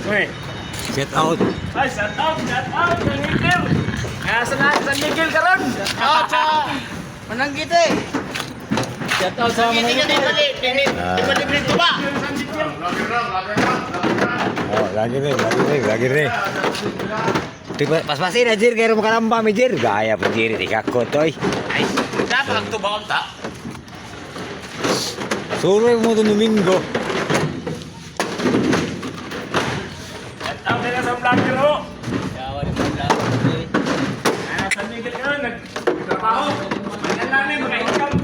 Uy. Shout out. Ay, shout out, San Miguel. Kaya sa lahat, San Miguel karon. Shout out sa Mananggite. Shout out sa Mananggite. Di ba libre ito ba? Oh, lagi rin. Pas-pasin na, Jir. Kaya makaramba mi, Jir. Gaya po, Jir. Ikakot, oy. Ay, dapat magtubang ta. Suroy mo ito Domingo. Shout out nila sa vlogger ho. Yawa ni vlogger. San Miguel karon, nagtrabaho. Manalangin, mga-income.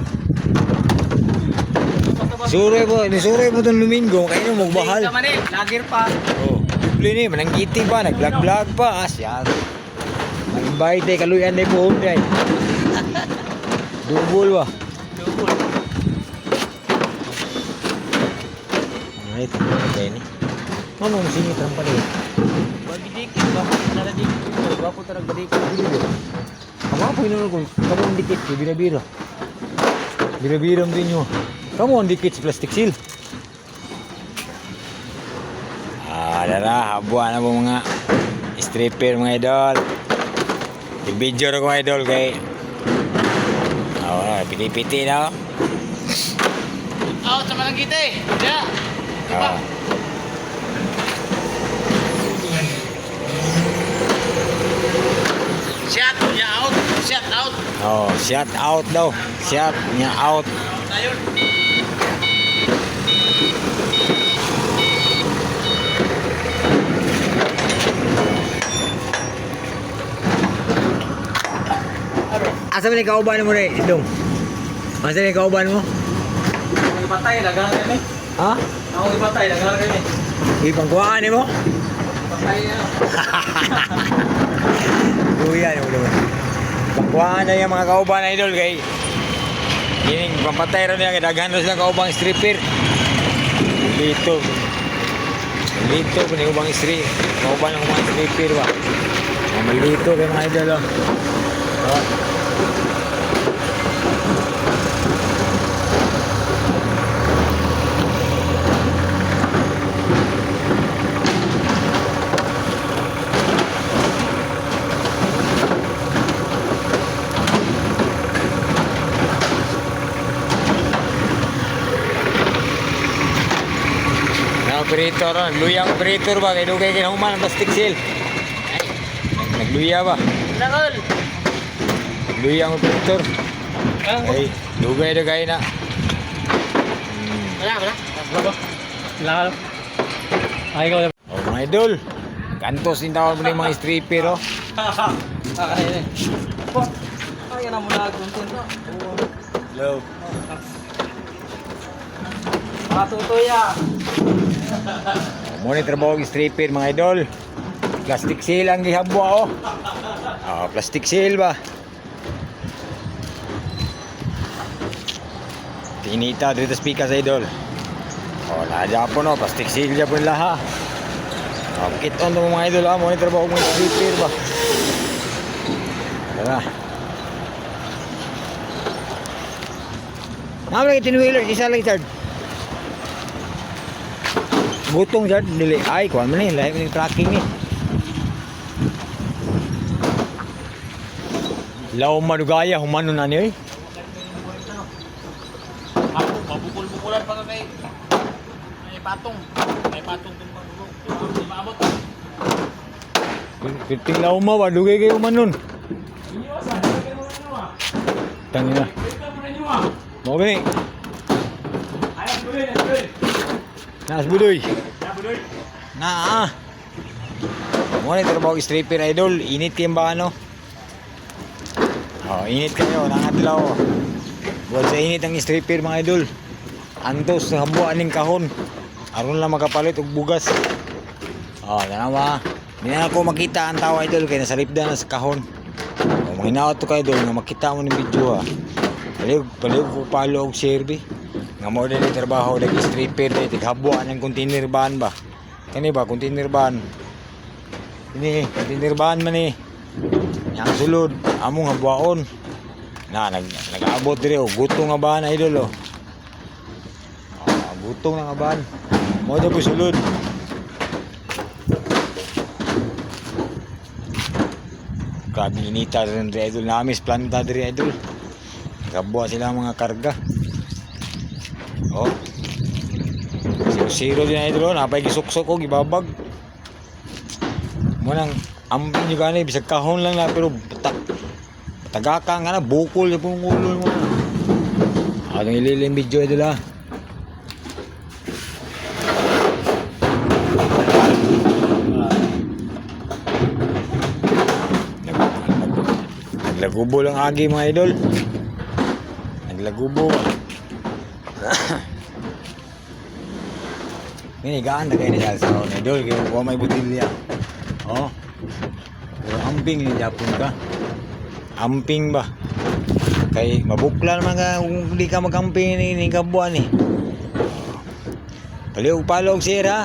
Suroy mo ito Domingo. Kaya nyo magbahal. Hindi ka man vlogger pa. Oh, bli ni, mananggiti pa, nag-vlog pa. Asya. Mag-invite, kaluyan na po. Dubol ba? Alright, okay ni. Ano ang singit ang pala? Bagi dikit ba? Naradik. Bapo tarang badikit. Kamu apa ini kung kamu ang dikit, bira-bira. Bira-bira din nyo. Kamu ang dikit sa plastic seal. Dara, habuan na po mga stripper mga idol. I-video na ko mga idol kay piti-piti na. Out sa Mananggite. Yeah. Diba? Shout niya out. Shout out. Oh, shout out daw. Shout niya out. Ayun. Asa man kauban mo rin, Dong? Asa man kauban mo? Ako ipatay, lagang kami. Ha? Ako ipatay, lagang kami. Uy, pangkuhaan mo? Patay na. Kuya, ano naman. Pangkuhaan na yung mga kauban na idol kay gining pampatay rin niya, daghan rin silang kaubang stripper. Dito. Dito, kung ubang kauban ng mga stripper ba? Malito kayo mga idol, oh. Oh. Operator, luyang operator ba? Kaya dugay kinahuman ang plastic seal. Nagluya ba? Nakol. Luyang operator. Ay, dugay na. Wala. Wala. Ay, ikaw. Oh, mga idol. Kantos din tawag mo na yung mga stripper, oh. Kakain eh. Ay, na muna content. Hello. Matutuya. Muna trabaho ng stripper, mga idol. Plastic seal ang gihabwa, oh. Plastic seal ba? Tinita dito speaker sa idol. Lahat po no, plastic seal dyan po nila ha. Kit on to mga idol ha, muna trabaho ng stripper ba? Tara. Naman yung tinwheeler, isa lang Richard. Gutong Richard, dili. Ay, kuhan mo na yun, lahat yung tracking eh. Lao madugaya, humano na niyo eh. Mabukul-bukulan pa kami. May patong. May patong itong pangulong. Di maabot. Piting lao ma, wadugay kayo man nun. Tangin na. Mau gani? Naas budoy. Na Muna yung trabaho stripper idol. Init kayo ba ano? Init kayo. Nangadlaw. Buwan sa init ang stripper mga idol. Antos sa habuan ng kahon. Aron lang makapalit og bugas. Tanawa. Hindi na ako makita ang tao idol. Kaya nasa lipda na sa kahon. Manginawat to kayo idol. Nga makita mo ng video ha. Palig ko palo og serbi. Nga mo din yung trabaho. Lagi stripper. Tighabuan ng container ban ba? Kani ba? Container ban. Ini container ban man eh. Yang sulod. Among habuaon. Nag-aabot dire oh. Gutong nga ban idol oh. Gutong nga ban. Mo na po sulod. Grabe inita rin rin idol. Namis planta rin idol. Nakabuha sila ang mga karga. Oh. Zero din idol. Napay gisuksok ko, gibabag. Munang amping nyo gani. Bisag kahon lang na pero tagaka nga na. Bukol yung pong ulo mo. Atong ililim video idol ha. Naglagubo lang agi mga idol. Naglagubo. Minigaan na kayo ni sa mga idol. Kaya kung may butilya. Oh. Pero amping ni Japon ka. Amping ba? Kay mabukla naman ka kung di ka mag-amping ni kabuan eh. Paliw palog sir ha.